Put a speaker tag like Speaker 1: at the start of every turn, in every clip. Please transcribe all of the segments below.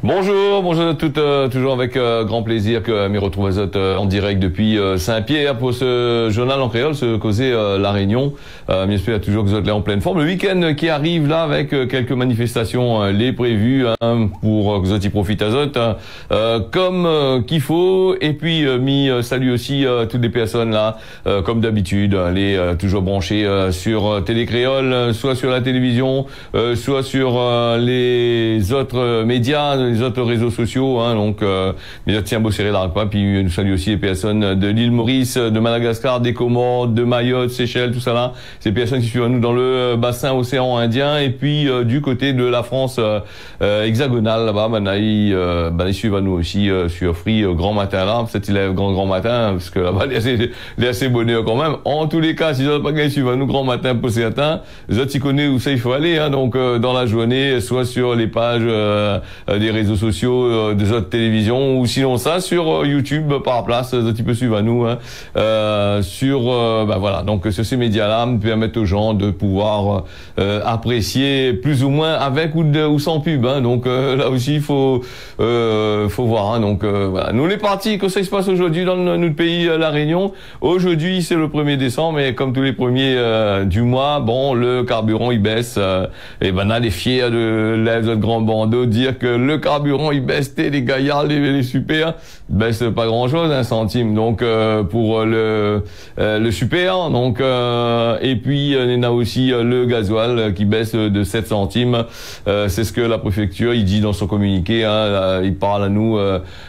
Speaker 1: Bonjour à toutes, toujours avec grand plaisir que me retrouve en direct depuis Saint-Pierre pour ce journal en créole, ce causer La Réunion. J'espère toujours que vous êtes là en pleine forme. Le week-end qui arrive là avec quelques manifestations les prévues pour que vous y profitez comme qu'il faut. Et puis salue aussi toutes les personnes là, comme d'habitude, les toujours branchées sur Télé Créole, soit sur la télévision, soit sur les autres médias, les autres réseaux sociaux, donc tiens beau serrer la quoi. Puis nous salue aussi les personnes de l'île Maurice, de Madagascar, des Comores, de Mayotte, Seychelles, tout ça là. Ces personnes qui suivent nous dans le bassin océan Indien et puis du côté de la France hexagonale là-bas, ils suivent nous aussi sur Free grand matin là. Peut-être il est grand matin parce que là-bas il est assez bonheur quand même. En tous les cas, si vous n'avez pas suivre nous grand matin pour certains, vous autres connaissez où ça il faut aller, donc dans la journée, soit sur les pages des réseaux sociaux, des autres télévisions, ou sinon ça sur YouTube par place, un petit peu suivre à nous, voilà. Donc sur ces médias-là, permettent aux gens de pouvoir apprécier plus ou moins avec ou sans pub, donc là aussi il faut voir, donc voilà. Nous les partis, que ça se passe aujourd'hui dans notre pays, La Réunion. Aujourd'hui c'est le 1er décembre, et comme tous les premiers du mois, bon, le carburant il baisse, et là les fiers de les grands bandeaux dire que le carburant il baisse, les gaillards, les super, baisse pas grand chose, 1 centime, donc pour le super, donc et puis on a aussi le gasoil qui baisse de 7 centimes, c'est ce que la préfecture il dit dans son communiqué, il parle à nous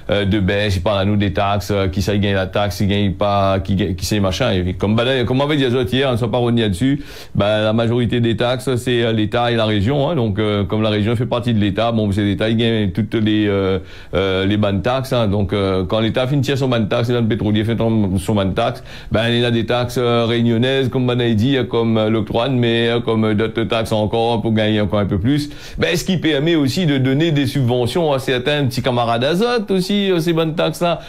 Speaker 1: de baisse, il parle à nous des taxes, qui ça il gagne la taxe, il gagne pas, qui c'est machin, et comme on avait dit hier, on ne soit pas revenu là-dessus, la majorité des taxes c'est l'État et la région, donc comme la région fait partie de l'État, bon c'est l'État il gagne toutes les bonnes taxes, donc quand l'État finit son bonne taxe, et le pétrolier fait son bonne taxe, il y a des taxes réunionnaises comme on a dit, comme l'octroi de mer, comme d'autres taxes encore pour gagner encore un peu plus, ce qui permet aussi de donner des subventions à certains petits camarades azote aussi, ces bonnes taxes là,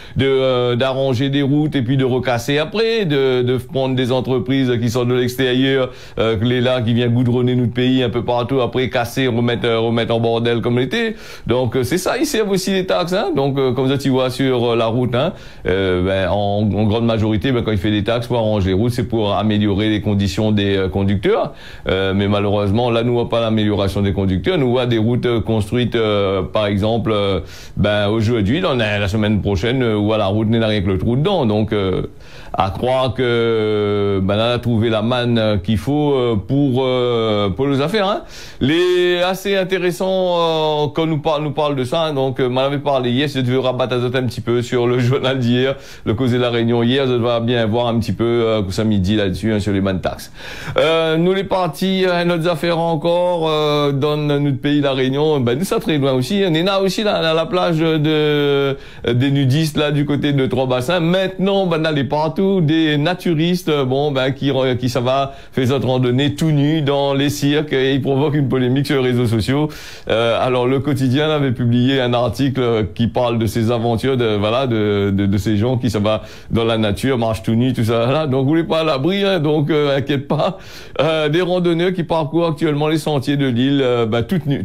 Speaker 1: d'arranger des routes et puis de recasser après, de prendre des entreprises qui sont de l'extérieur, les là qui viennent goudronner notre pays un peu partout, après casser, remettre en bordel comme l'été. Donc c'est ça, ils servent aussi les taxes, donc comme ça tu vois sur la route, en grande majorité, quand il fait des taxes pour arranger les routes, c'est pour améliorer les conditions des conducteurs, mais malheureusement là nous voit pas l'amélioration des conducteurs, nous voit des routes construites par exemple aujourd'hui, la semaine prochaine, où la route n'est rien que le trou dedans, donc à croire que on a trouvé la manne qu'il faut pour les affaires, Les assez intéressant quand nous parle de ça, donc m'en avait parlé hier, si je devais rabattre un petit peu sur le journal d'hier, le causé de La Réunion hier, je devrais bien voir un petit peu que ça midi là-dessus, sur les bonnes taxes. Nous les partis, notre affaire encore dans notre pays La Réunion, nous ça très loin aussi, on est là aussi la plage des nudistes là du côté de Trois-Bassins. Maintenant on aller partout, des naturistes qui ça va faire cette randonnée tout nu dans les cirques, et ils provoquent une polémique sur les réseaux sociaux. Alors le quotidien avait publié un article qui parle de ces aventures de ces gens qui ça va dans la nature, marchent tout nus, tout ça là. Donc vous voulez pas à l'abri, donc inquiète pas. Des randonneurs qui parcourent actuellement les sentiers de l'île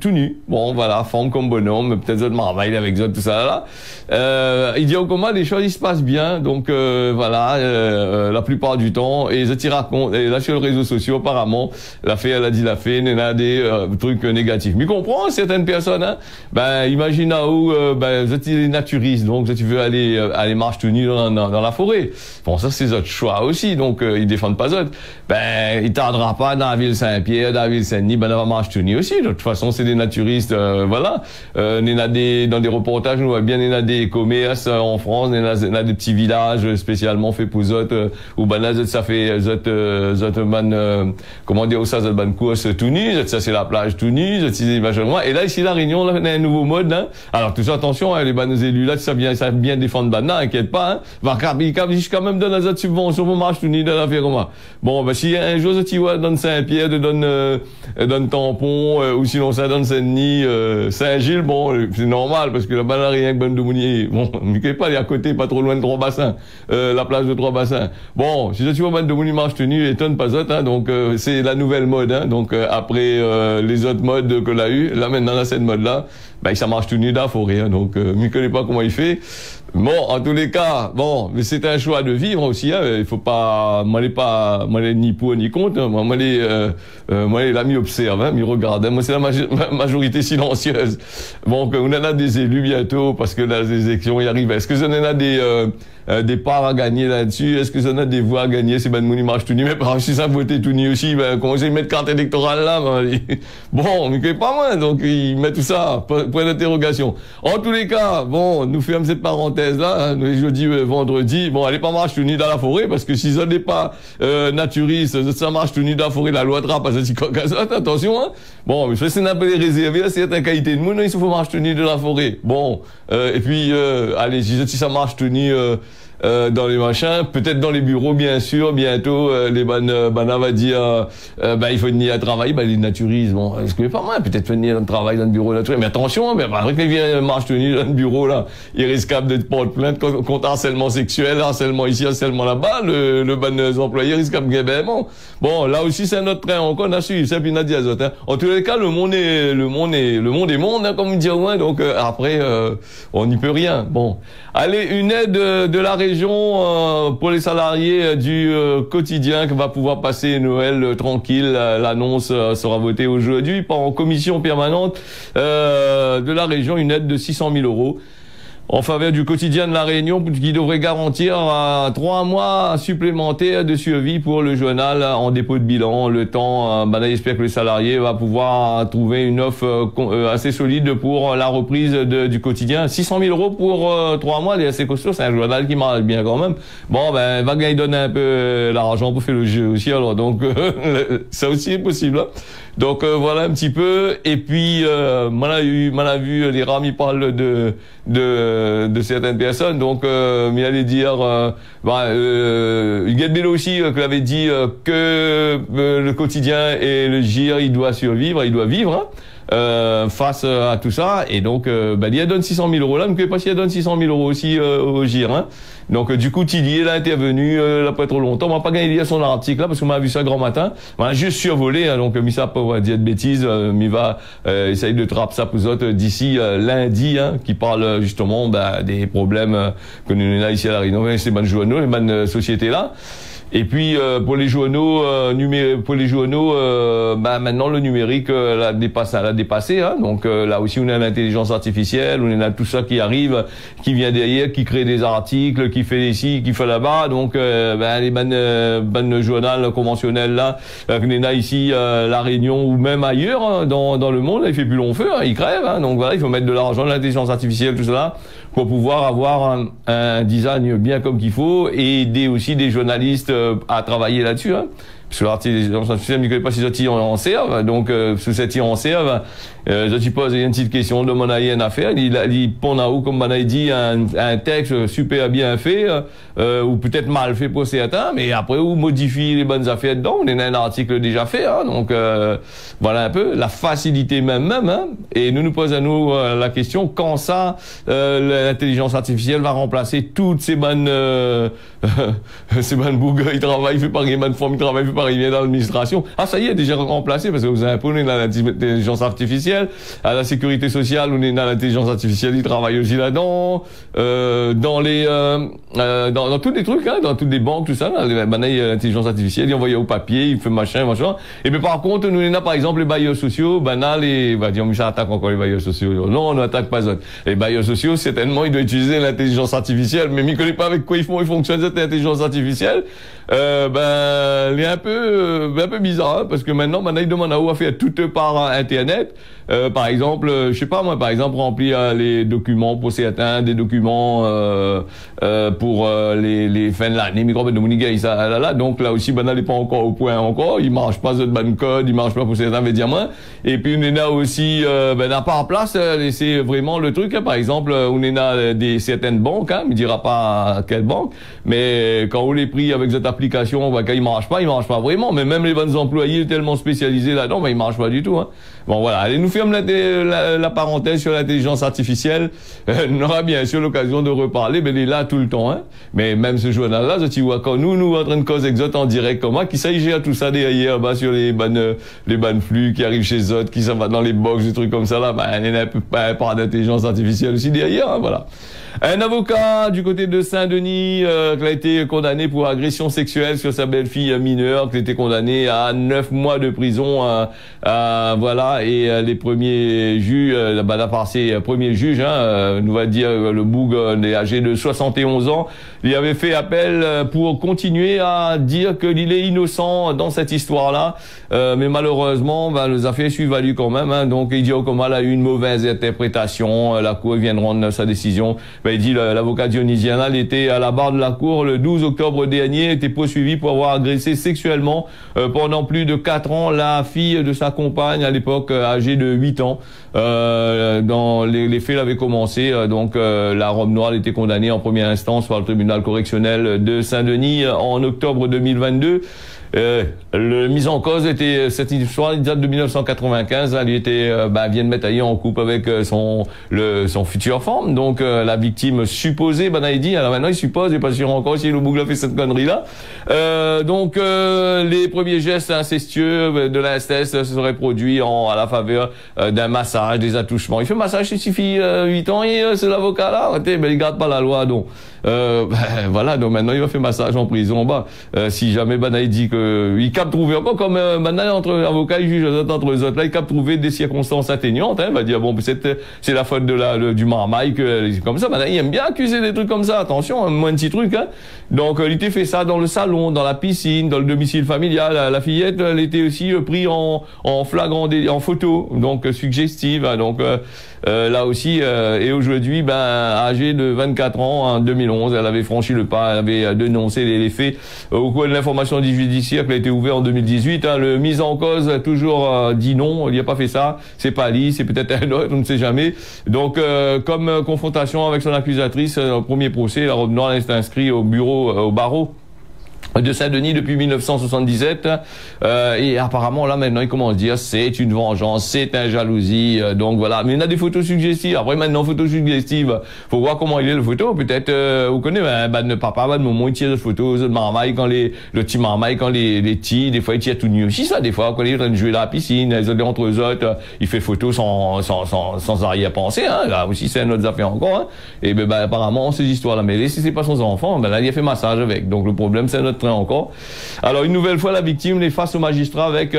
Speaker 1: tout nus. Bon voilà, forme comme bonhomme, peut-être de marmaille avec tout ça là. Il dit au comment les choses ils se passent bien, donc la plupart du temps, et je t'y raconte, et là sur les réseaux sociaux apparemment elle a dit il y a des trucs négatifs. Mais comprends certaines personnes, imagine où vous êtes des naturistes, donc si tu veux aller marcher tout nu dans la forêt, bon ça c'est votre choix aussi, donc ils défendent pas autres, il tardera pas dans la ville Saint-Pierre, dans la ville Saint-Denis, on va marcher tout nu aussi. De toute façon c'est des naturistes, dans des reportages nous voit bien, il y a des commerces en France, il y a des petits villages spécialement fait pour autres, où ça fait comment dire ça, course tout nu, ça c'est la plage tout nu, et là ici La Réunion là, on a un nouveau mode, alors tout ça attention, les nos élus là, ça bien défendre inquiète pas, va quand même donner cette subvention pour marcher tout nu dans l'affaire comment. Bon si un jour tu vois donne Saint-Pierre, donne Tampon, ou sinon ça donne Saint-Denis, Saint-Gilles, bon c'est normal parce que là-bas rien que bonne de Mounier, bon pas à côté, pas trop loin de Trois-Bassins, la plage de trois bassins. Bon, si tu vois de mon image tenue, étonne pas autre, hein, donc c'est la nouvelle mode, hein, donc après les autres modes que l'a eu, là maintenant là cette mode là, ben ça marche tout nu dans la forêt, hein, donc je connais pas comment il fait. Bon, en tous les cas, bon, mais c'est un choix de vivre aussi, hein, il faut pas, moi ni pour ni contre, hein, moi l'ami observe, hein, m'y regarde, hein, moi c'est la majorité silencieuse. Bon, on en a des élus bientôt parce que là les élections y arrivent. Est-ce que ça en a des parts à gagner là-dessus? Est-ce que ça en a des voix à gagner? C'est ben mon image tout nu, mais par si ça voter tout nu aussi, ben comment ils mettent carte électorale là, ben, bon, mais que pas moins, donc ils mettent tout ça, point d'interrogation. En tous les cas, bon, nous fermons cette parenthèse là, hein, jeudi, vendredi, bon, allez pas marche tout nu dans la forêt, parce que si ça n'est pas naturiste, ça marche tout nu dans la forêt, la loi trappe, parce que attention, hein. Bon, mais c'est un peu réservé à certaines qualités de monde, il faut marcher tout nu dans la forêt. Bon, et puis, allez, si ça marche tout nu dans les machins, peut-être dans les bureaux, bien sûr, bientôt, les on va dire, il faut venir à travailler, les naturistes, bon, est-ce que pas mal, peut-être venir à travailler dans le bureau naturel, mais attention, mais après qu'ils viennent marche tenue dans le bureau, là, ils risquent de porter plainte contre harcèlement sexuel, harcèlement ici, harcèlement là-bas, le bon employé risque de bon, là aussi, c'est un autre train, encore, on a suivi, c'est puis Nadia Zot, hein. En tous les cas, le monde est monde, hein, comme on dit, ouais, donc, après, on n'y peut rien. Bon. Allez, une aide de la région pour les salariés du quotidien qui va pouvoir passer Noël tranquille. L'annonce sera votée aujourd'hui par en commission permanente de la région, une aide de 600 000 € en faveur du quotidien de la Réunion, qui devrait garantir 3 mois supplémentaires de survie pour le journal en dépôt de bilan. Le temps, j'espère que le salarié va pouvoir trouver une offre assez solide pour la reprise du quotidien. 600 000 € pour 3 mois, c'est assez costaud, c'est un journal qui marche bien quand même. Bon, va gagner donner un peu l'argent pour faire le jeu aussi, alors donc ça aussi est possible, hein. Donc voilà un petit peu. Et puis m'en a vu les rames, ils parlent de certaines personnes. Donc il allait dire Huguette Bello aussi qui avait dit que le quotidien et le GIR il doit survivre, il doit vivre, hein, face à tout ça. Et donc il donne 600 000 € là, mais je ne sais pas s'il donne 600 000 € aussi au GIR, hein. Donc du coup Tillier là intervenu là pas trop longtemps, on va pas gagner son article là parce qu'on m'a vu ça grand matin, on a juste survolé, hein, donc mis ça pour dire de bêtises, mais va essayer de trapper ça pour les autres d'ici lundi, hein, qui parle justement des problèmes que nous avons ici à la Réunion, ces bonnes journaux, les bonnes sociétés là. Et puis pour les journaux maintenant le numérique l'a dépassé, hein. Donc là aussi on a l'intelligence artificielle, on a tout ça qui arrive, qui vient derrière, qui crée des articles, qui fait ici, qui fait là-bas. Donc les bonnes journaux conventionnels là, qu'on a ici la Réunion ou même ailleurs, hein, dans le monde, là, il fait plus long feu, hein, il crève, hein. Donc voilà, il faut mettre de l'argent, de l'intelligence artificielle, tout cela, pour pouvoir avoir un design bien comme qu'il faut et aider aussi des journalistes à travailler là-dessus, hein. Parce que l'intelligence artificielle, je ne connais pas si ça tire en serve, donc sous cette tire en serve, je te pose une petite question de mon aïe une affaire, il pond à haut, comme on a dit, un texte super bien fait, ou peut-être mal fait pour certains, mais après, où modifie les bonnes affaires dedans, on a un article déjà fait, hein, donc voilà un peu, la facilité même, hein, et nous posons à nous la question, quand ça, l'intelligence artificielle va remplacer toutes ces bonnes bourgues, ils travaillent, fait par les bonnes formes, ils travaillent, fait par les dans l'administration. Ah, ça y est, déjà remplacé, parce que vous avez un peu, on est dans l'intelligence artificielle, à la sécurité sociale, on est dans l'intelligence artificielle, ils travaillent aussi là-dedans, dans tous les trucs, hein, dans toutes les banques, tout ça, maintenant, il y a l'intelligence artificielle, il envoie au papier, il fait machin. Et puis, par contre, nous, on a, par exemple, les bailleurs sociaux, on attaque encore les bailleurs sociaux. Non, on n'attaque pas eux. Les bailleurs sociaux, certainement, ils doivent utiliser l'intelligence artificielle, mais ils ne connaissent pas avec quoi ils fonctionnent cette intelligence artificielle. Il est un peu bizarre, hein, parce que maintenant, ils demandent à où à faire tout par Internet. Par exemple, je sais pas moi, par exemple, remplir les documents pour certains, des documents pour les fins de l'année, micro de Monique, ça là. Donc là aussi, n'est pas encore au point encore. Il marche pas de ban code, il marche pas pour certains, veut dire moins. Et puis on a aussi, n'a pas en place, c'est vraiment le truc. Hein, par exemple, on a certaines banques, hein, il dira pas à quelle banque, mais quand on les pris avec cette application, quand il marche pas pas vraiment, mais même les bonnes employés tellement spécialisés là-dedans, ben, ils marchent pas du tout, hein. Bon, voilà. Allez, nous ferme la parenthèse sur l'intelligence artificielle. On aura bien sûr l'occasion de reparler, mais il est là tout le temps, hein. Mais même ce journal-là, tu vois, quand nous, en train de cause exote en direct, comment, qui s'agit à tout ça derrière, bah, sur les bonnes flux qui arrivent chez Zot, qui s'en va dans les box, des trucs comme ça, là, bah, il y a un peu d'intelligence artificielle aussi derrière, hein, voilà. Un avocat du côté de Saint-Denis, qui a été condamné pour agression sexuelle sur sa belle-fille mineure, qui a été condamné à 9 mois de prison, voilà, et les premiers juges, ces premiers juges, hein, nous va dire le Boug est âgé de 71 ans, il avait fait appel pour continuer à dire qu'il est innocent dans cette histoire-là, mais malheureusement, les affaires suivent valu quand même, hein, donc Idio Komal a eu une mauvaise interprétation, la Cour vient de rendre sa décision. Ben, il dit l'avocat dionysianal était à la barre de la cour le 12 octobre dernier, était poursuivi pour avoir agressé sexuellement pendant plus de 4 ans la fille de sa compagne à l'époque âgée de 8 ans. Dans les faits avaient commencé, donc la robe noire était condamnée en première instance par le tribunal correctionnel de Saint-Denis en octobre 2022. Le mise en cause était cette histoire date de 1995. Elle vient de mettre en couple avec son futur femme. Donc la victime supposée, il dit, alors maintenant il suppose, il n'est pas sûr encore si le Boug a fait cette connerie là. Donc les premiers gestes incestueux de l'inceste se seraient produits à la faveur d'un massage, des attouchements. Il fait massage, il suffit 8 ans et c'est l'avocat là. Il garde pas la loi donc. Voilà, donc maintenant il va faire massage en prison. Si jamais il dit que il capte trouver encore comme maintenant entre avocats et juges entre les autres là, il capte trouver des circonstances atténuantes. Il va dire bon c'est la faute du marmaille que comme ça. Maintenant il aime bien accuser des trucs comme ça. Attention, moins de petits trucs. Hein. Donc il était fait ça dans le salon, dans la piscine, dans le domicile familial. La fillette, elle était aussi prise en flagrant en photo, donc suggestive. Hein, donc là aussi et aujourd'hui âgée de 24 ans en 2011, elle avait franchi le pas, elle avait dénoncé les faits au cours de l'information judiciaire qui a été ouverte en 2018. Hein, le mise en cause a toujours dit non, il n'y a pas fait ça, c'est pas Ali, c'est peut-être un autre, on ne sait jamais. Donc comme confrontation avec son accusatrice au premier procès, la robe noire est inscrite au barreau de Saint-Denis depuis 1977 et apparemment là maintenant il commence à dire c'est une vengeance, c'est un jalousie, donc voilà. Mais il y a des photos suggestives. Après maintenant photos suggestives, faut voir comment il est le photo. Peut-être vous connaissez ne papa de moment il tire des photos de marmaille quand le petit marmaille quand les petits des fois il tire tout nu aussi ça des fois quand il est en train de jouer à la piscine les autres entre eux autres il fait photo sans arrière-pensée hein. Là aussi c'est une autre affaire encore hein. Et apparemment ces histoires là mais si c'est pas son enfant là il a fait massage avec donc le problème c'est notre train encore. Alors une nouvelle fois la victime est face au magistrat avec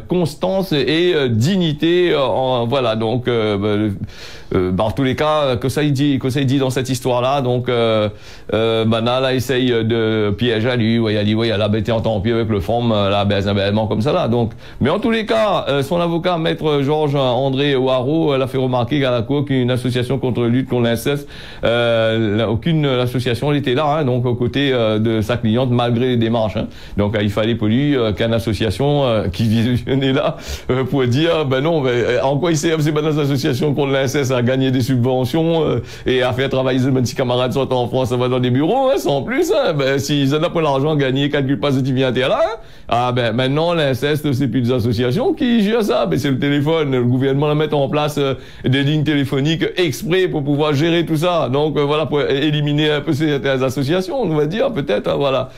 Speaker 1: constance et dignité voilà donc en tous les cas que ça il dit dans cette histoire là donc là essaye de piéger à lui il a dit elle a bêté en tant pis avec le forme là comme ça là donc mais en tous les cas son avocat maître Georges André Ouaro l'a fait remarquer à la cour qu'une association contre la lutte contre l'inceste aucune association était là hein, donc aux côtés de sa cliente malgré les démarches hein. Donc il fallait pour lui qu'une association qui visionnait là pour dire non en quoi il sert ces bonnes associations contre l'inceste à gagner des subventions et à faire travailler ses petits camarades sont en France ça va dans des bureaux hein, sans plus hein. S'ils en ont pas l'argent à gagner calcule pas ce qui vient là hein. Maintenant l'inceste c'est plus des associations qui gèrent ça c'est le téléphone le gouvernement va mettre en place des lignes téléphoniques exprès pour pouvoir gérer tout ça donc voilà pour éliminer un peu ces associations on va dire peut-être hein, voilà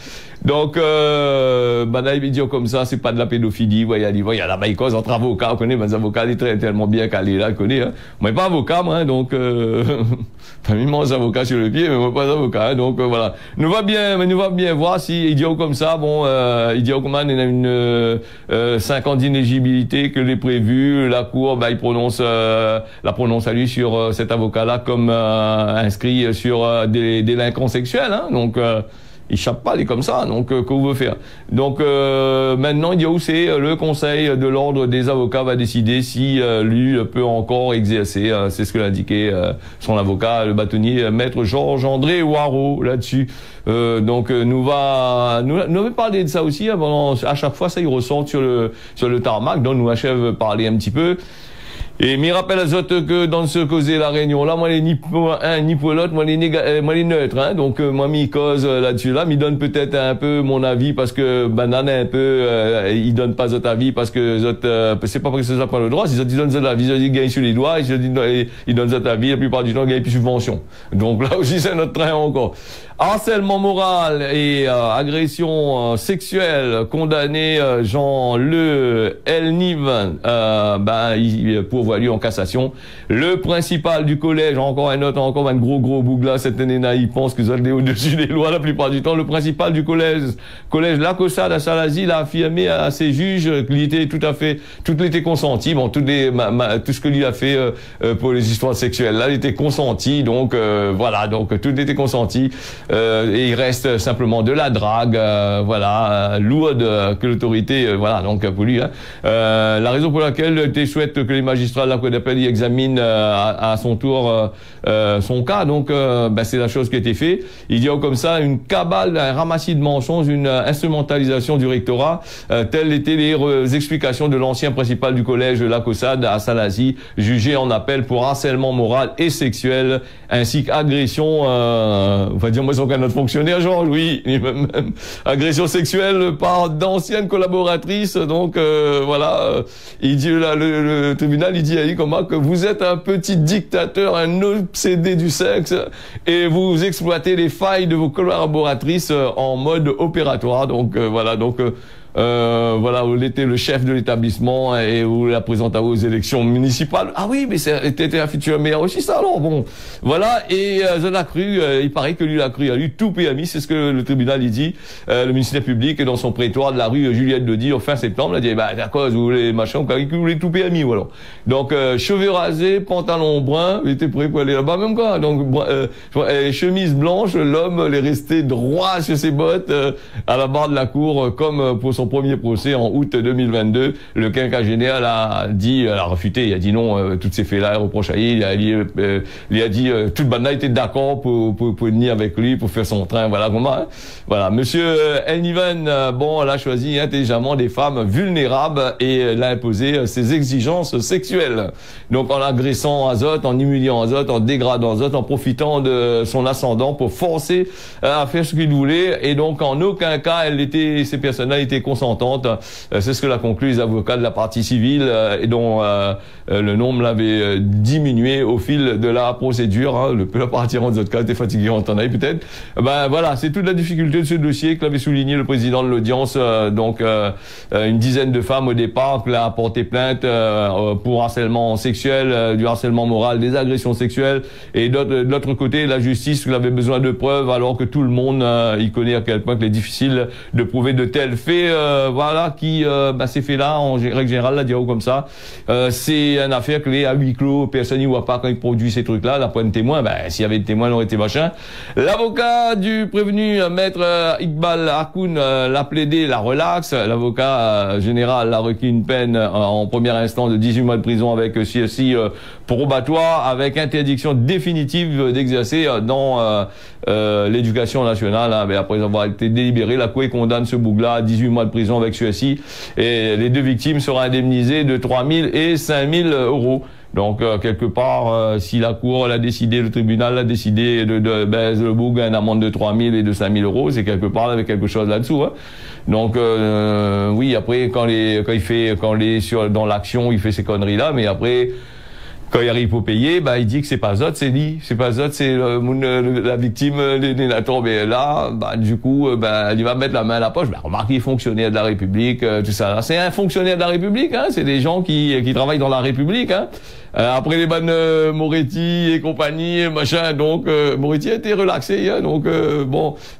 Speaker 1: donc là il dit comme ça c'est pas de la pédophilie il y a la baïcose entre avocats on connaît les avocats ils sont tellement bien calés là connaît hein. Moi pas avocat moi hein, donc immense avocat sur le pied mais moi pas avocat hein, donc voilà nous va bien voir si idiot comme ça idiot comme il y a une 5 ans d'inéligibilité que les prévus la cour il prononce la prononce à lui sur cet avocat là comme inscrit sur des délinquants sexuels hein, donc il échappe pas, il est comme ça, donc qu'on veut faire. Donc maintenant, il y a où c'est le Conseil de l'ordre des avocats va décider si lui peut encore exercer. C'est ce que l'a indiqué son avocat, le bâtonnier maître Georges André Ouaro là-dessus. Donc nous avons parlé de ça aussi. À chaque fois, ça il ressort sur le tarmac. Donc nous achève parler un petit peu. Et m'y rappelle à autres que dans ce causé la réunion là, moi les ni pour un ni pour l'autre, moi les neutres, hein. Donc moi m'y cause là-dessus là, m'y donne peut-être un peu mon avis parce que banane un peu, il donne pas votre avis parce que c'est pas parce que ça prend le droit, si ils donnent votre avis, ils gagnent sur les doigts, ils donnent votre avis, la plupart du temps ils gagnent plus subvention. Donc là aussi c'est notre train encore. Harcèlement moral et agression sexuelle, condamné Jean-Le Elniven, il pourvoit lui en cassation. Le principal du collège, encore un gros bougla, cette année-là, il pense que vous êtes au-dessus des lois la plupart du temps. Le principal du collège La Cossade à Salazie, il a affirmé à ses juges qu'il était tout était consenti. Bon, tout ce que lui a fait pour les histoires sexuelles, là, il était consenti. Donc voilà, donc tout était consenti. Et il reste simplement de la drague, lourde que l'autorité, donc pour lui. La raison pour laquelle tu souhaites que les magistrats de la Cour d'appel y examinent à son tour son cas, donc c'est la chose qui a été faite. Il y a comme ça une cabale, un ramassis de mensonges, une instrumentalisation du rectorat, telles étaient les explications de l'ancien principal du collège La Cossade à Salazie, jugé en appel pour harcèlement moral et sexuel, ainsi qu'agression, on va dire moi son notre fonctionnaire Jean-Louis, même agression sexuelle par d'anciennes collaboratrices, donc il dit là, le tribunal il dit à comment que vous êtes un petit dictateur, un obsédé du sexe et vous exploitez les failles de vos collaboratrices en mode opératoire, donc où il était le chef de l'établissement et où la présentait aux élections municipales. Ah oui, mais c'était un futur maire aussi, ça, alors bon. Voilà, et je l'ai cru, il paraît que lui l'a cru, lui tout permis, c'est ce que le tribunal il dit, le ministère public dans son prétoire de la rue Juliette Dodi, fin septembre, il a dit, d'accord, vous voulez machin, vous voulez tout permis, ou alors. Donc, cheveux rasés, pantalon brun, il était prêt pour aller là-bas, même quoi. Donc, chemise blanche, l'homme, il est resté droit sur ses bottes, à la barre de la cour, comme pour son premier procès en août 2022. Le quinquagénaire a refuté, il a dit non, toutes ces faits-là, il reproche à il a dit toute bande-là était d'accord pour venir avec lui, pour faire son train, voilà, monsieur Elniven, elle a choisi intelligemment des femmes vulnérables et elle a imposé ses exigences sexuelles. Donc en agressant Azote, en humiliant Azote, en dégradant Azote, en profitant de son ascendant pour forcer à faire ce qu'il voulait, et donc en aucun cas ces personnes-là étaient consentantes. C'est ce que l'a conclu les avocats de la partie civile et dont le nombre l'avait diminué au fil de la procédure. La partie en d'autres cas était fatigué, on t'en avait peut-être. C'est toute la difficulté de ce dossier que l'avait souligné le président de l'audience. Une dizaine de femmes au départ qui a porté plainte pour harcèlement sexuel, du harcèlement moral, des agressions sexuelles, et de l'autre côté la justice qui avait besoin de preuves alors que tout le monde il connaît à quel point qu'il est difficile de prouver de tels faits. Ces faits-là, en règle générale, la dire comme ça, c'est une affaire que les à huis clos, personne n'y voit pas quand il produit ces trucs-là. D'après un témoin, s'il y avait des témoins, il aurait été machin. L'avocat du prévenu, maître Iqbal Hakoun, l'a plaidé, la relaxe. L'avocat général a requis une peine en première instance de 18 mois de prison avec CSI probatoire, avec interdiction définitive d'exercer dans l'éducation nationale. Après avoir été délibéré, la Cour condamne ce bougla à 18 mois de prison avec celui-ci, et les deux victimes seront indemnisées de 3 000 et 5 000 euros. Donc quelque part, si la Cour l'a décidé, le tribunal l'a décidé de baisser le boug une amende de 3 000 et de 5 000 euros, c'est quelque part avec quelque chose là-dessous. Donc oui, après quand dans l'action, il fait ces conneries là, mais après quand il arrive pour payer, il dit que c'est pas Zot, c'est lui. C'est pas Zot, c'est la victime des Nathan. Mais là, du coup, il va mettre la main à la poche. Remarque, il est fonctionnaire de la République, tout ça. C'est un fonctionnaire de la République, c'est des gens qui travaillent dans la République, après les bannes Moretti et compagnie, machin, donc Moretti a été relaxé, il a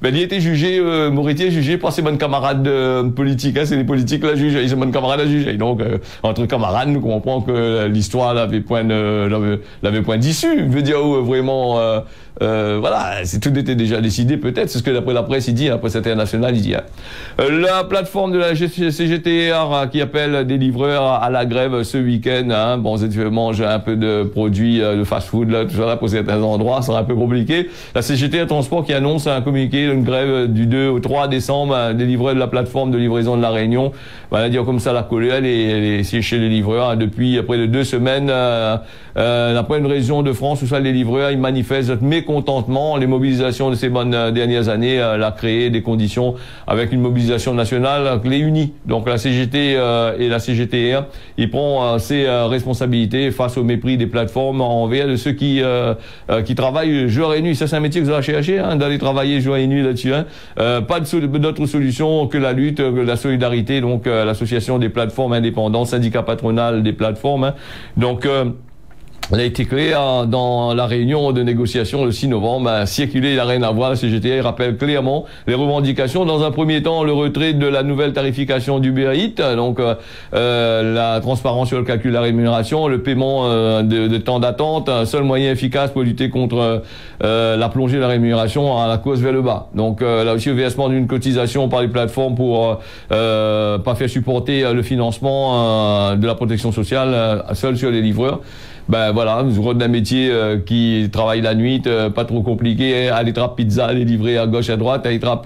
Speaker 1: été jugé, Moretti est jugé par ses bonnes camarades politiques, c'est les politiques la jugent, ses bonnes camarades à juger. Donc entre camarades, nous comprenons que l'histoire avait point de n'avait point d'issue. Je veux dire, vraiment, voilà, tout était déjà décidé peut-être. C'est ce que d'après la presse, il dit, la presse internationale, il dit. Hein. La plateforme de la CGTR qui appelle des livreurs à la grève ce week-end. Hein. Bon, si tu veux manger un peu de produits de fast-food, là, tout ça, là, pour certains endroits, ça sera un peu compliqué. La CGTR Transport qui annonce un communiqué, une grève du 2 au 3 décembre des livreurs de la plateforme de livraison de la Réunion. Voilà, dire comme ça, la colère, elle est chez les livreurs. Hein. Depuis près de 2 semaines, après une région de France où ça, les livreurs, ils manifestent notre mécontentement. Les mobilisations de ces bonnes dernières années, l'a créé des conditions avec une mobilisation nationale les unit. Donc la CGT et la CGTR, ils prennent ses responsabilités face au mépris des plateformes envers de ceux qui travaillent jour et nuit. Ça, c'est un métier que vous avez cherché, hein, d'aller travailler jour et nuit là-dessus. Hein. Pas d'autre solution que la lutte, que la solidarité, donc l'association des plateformes indépendantes, syndicat patronal des plateformes. Hein. Donc elle a été créée dans la réunion de négociation le 6 novembre. Circuler, il n'a rien à voir. La CGT rappelle clairement les revendications. Dans un premier temps, le retrait de la nouvelle tarification du BAIT, donc la transparence sur le calcul de la rémunération, le paiement de temps d'attente, un seul moyen efficace pour lutter contre la plongée de la rémunération à la cause vers le bas. Donc là aussi, le versement d'une cotisation par les plateformes pour pas faire supporter le financement de la protection sociale seul sur les livreurs. Ben voilà, vous aurez d'un métier qui travaille la nuit, pas trop compliqué, aller trappe pizza, aller livrer à gauche à droite, aller trappe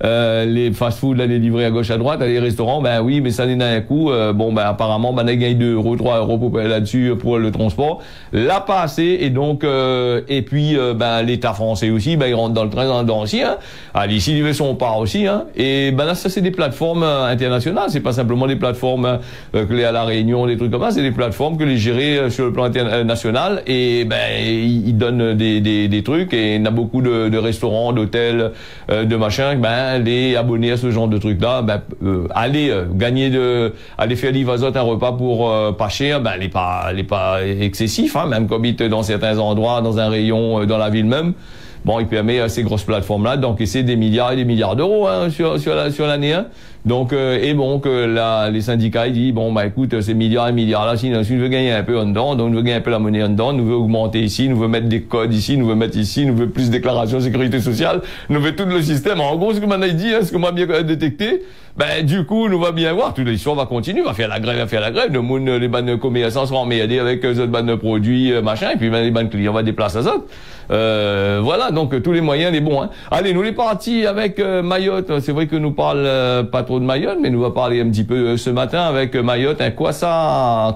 Speaker 1: les fast-food, aller livrer à gauche à droite, aller restaurant, ben oui, mais ça n'est un coup. Bon, ben apparemment, ben on a gagné 2 euros, 3 euros pour là-dessus pour le transport. Là, pas assez, et donc, et puis, ben l'État français aussi, ben il rentre dans le train dans aussi, hein. Allez, ici, il veut son part aussi, hein. Et ben là, ça c'est des plateformes internationales, c'est pas simplement des plateformes clés à la Réunion, des trucs comme ça, c'est des plateformes que les gérer sur le plan international, et ben ils donnent des trucs, et il y a beaucoup de restaurants, d'hôtels, de machins, ben les abonnés à ce genre de trucs là, ben aller aller faire livraison un repas pour pas cher, ben elle est pas excessif, hein, même comme dans certains endroits, dans un rayon dans la ville même. Bon, il permet à ces grosses plateformes-là d'encaisser des milliards et des milliards d'euros, hein, sur l'année. Hein. Donc, et bon, que les syndicats, ils disent, bon, bah écoute, ces milliards et milliards là, si nous veut gagner un peu en dedans, donc nous veut gagner un peu la monnaie en dedans, nous veut augmenter ici, nous veut mettre des codes ici, nous veut mettre ici, nous veut plus de déclarations de sécurité sociale, nous veut tout le système. En gros, ce que m'en a dit, hein, ce que moi bien détecté, ben du coup, nous va bien voir, toute l'histoire va continuer, va faire la grève, le monde, les bannes commerçants seront emmerdés avec les autres bannes produits, machin, et puis ben, les bannes clients va déplacer à ça. Voilà, donc tous les moyens, les bons. Hein. Allez, nous les partis avec Mayotte. C'est vrai que nous parle pas trop de Mayotte, mais nous va parler un petit peu ce matin avec Mayotte. Un quoi ça,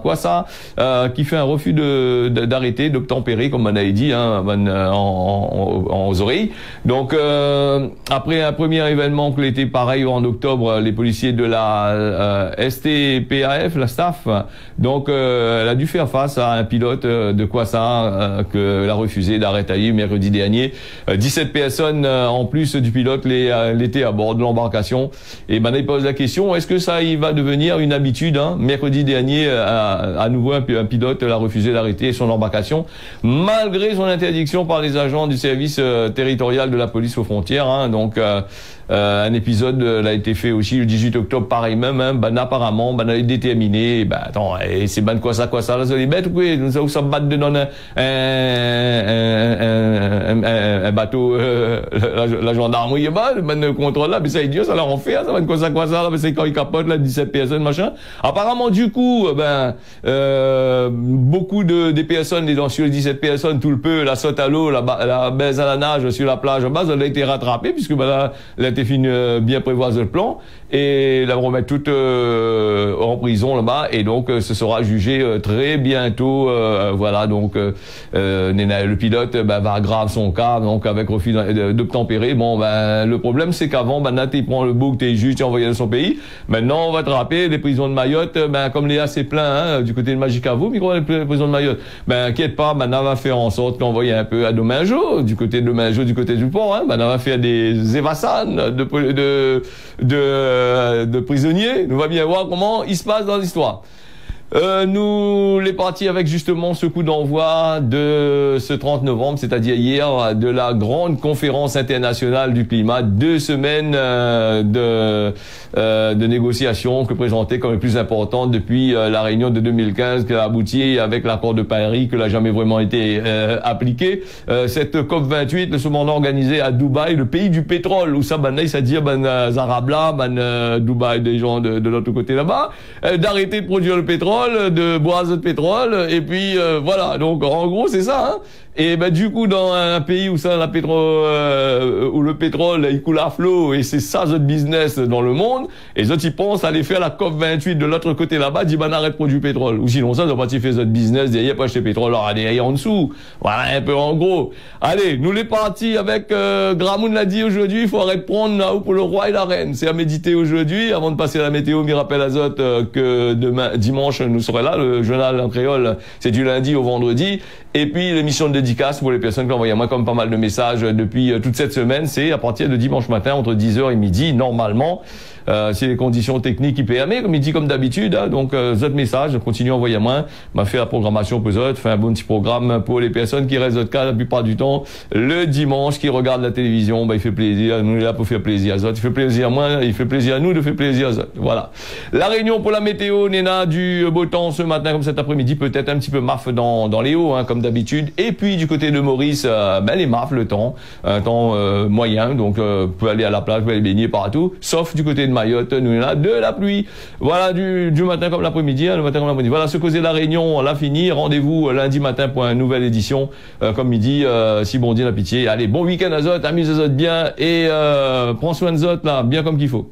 Speaker 1: qui fait un refus d'arrêter, d'obtempérer, comme on avait dit, hein, aux oreilles. Donc après un premier événement qui était pareil en octobre, les policiers de la STPAF, la STAF, donc elle a dû faire face à un pilote de quoi ça, qu'elle a refusé d'arrêter mercredi dernier. 17 personnes en plus du pilote l'étaient à bord de l'embarcation. Et ben, il pose la question, est-ce que ça il va devenir une habitude, hein? Mercredi dernier, à nouveau, un pilote a refusé d'arrêter son embarcation, malgré son interdiction par les agents du service territorial de la police aux frontières. Hein. Donc, un épisode a été fait aussi le 18 octobre, pareil même, hein, ben apparemment, ben elle est déterminée, ben attends, c'est ben quoi ça, là, c'est des bêtes ou quoi, où ça bat dedans un bateau, la gendarmerie, ben le contrôle là, mais ça idiot, ça leur en fait, ça ben quoi ça, là, ben c'est quand ils capotent, là, 17 personnes, machin. Apparemment, du coup, beaucoup des personnes, sur les 17 personnes, tout le peu, la saute à l'eau, la baise à la nage sur la plage, base, elle a été rattrapée, puisque, ben là, elle a été fini bien prévoir le plan, et la remettre toute en prison là-bas, et donc ce sera jugé très bientôt. Voilà, donc le pilote va aggraver son cas, donc avec refus d'obtempérer. Bon, ben le problème c'est qu'avant, Nat il prend le bouc, t'es juge, t'es envoyé dans son pays. Maintenant on va te rappeler les prisons de Mayotte, comme Léa c'est plein, hein, du côté de Magicavo, micro les prisons de Mayotte. Ben inquiète pas, Nat va faire en sorte d'envoyer un peu à Domingo, du côté de Domingo, du côté du port, hein, Nat va faire des évassanes de prisonniers. Nous va bien voir comment il se passe dans l'histoire. Nous les partis avec justement ce coup d'envoi de ce 30 novembre, c'est-à-dire hier, de la grande conférence internationale du climat, 2 semaines de négociations que présentées comme les plus importantes depuis la réunion de 2015 qui a abouti avec l'accord de Paris, que n'a jamais vraiment été appliqué. Cette COP28, le cependant organisée à Dubaï, le pays du pétrole, où ça, ça dit, Arabes là, Dubaï, des gens de l'autre côté là-bas, d'arrêter de produire le pétrole, de boire de pétrole, et puis voilà. Donc en gros c'est ça. Hein. Et ben du coup dans un pays où ça, où le pétrole il coule à flot et c'est ça notre business dans le monde, et les autres ils pensent aller faire la COP 28 de l'autre côté là-bas, dit arrête de produire du pétrole. Ou sinon ça, ils ont pas fait notre business derrière pour acheter pétrole, alors allez en dessous. Voilà un peu en gros. Allez, nous les partis avec Gramoun l'a dit aujourd'hui, il faut arrêter de prendre là pour le roi et la reine. C'est à méditer aujourd'hui. Avant de passer à la météo, m'y rappelle Azote que demain dimanche nous serons là. Le journal en créole, c'est du lundi au vendredi. Et puis l'émission de dédicace pour les personnes qui envoient à moi comme pas mal de messages depuis toute cette semaine, c'est à partir de dimanche matin entre 10h et midi normalement. Si les conditions techniques qui permettent, comme il dit comme d'habitude, hein, donc votre message, continuez à envoyer à moi, m'a fait la programmation pour eux, fait un bon petit programme pour les personnes qui restent de cas la plupart du temps le dimanche, qui regardent la télévision, il fait plaisir, nous on est là pour faire plaisir à eux, il fait plaisir à moi, il fait plaisir à nous de faire plaisir à eux. Voilà. La réunion pour la météo, Néna, du beau temps ce matin comme cet après-midi, peut-être un petit peu maf dans les hauts, hein, comme d'habitude, et puis du côté de Maurice, les maf, le temps, un temps moyen, donc vous pouvez aller à la plage, vous pouvez aller baigner partout, sauf du côté de Mayotte, nous on a de la pluie. Voilà, du matin comme l'après-midi, hein, le matin comme l'après-midi. Voilà ce causé la réunion, on l'a fini. Rendez-vous lundi matin pour une nouvelle édition, comme midi, si bon Dieu la pitié. Allez, bon week-end à Zot, amuse Zot bien et prends soin de Zot là, bien comme qu'il faut.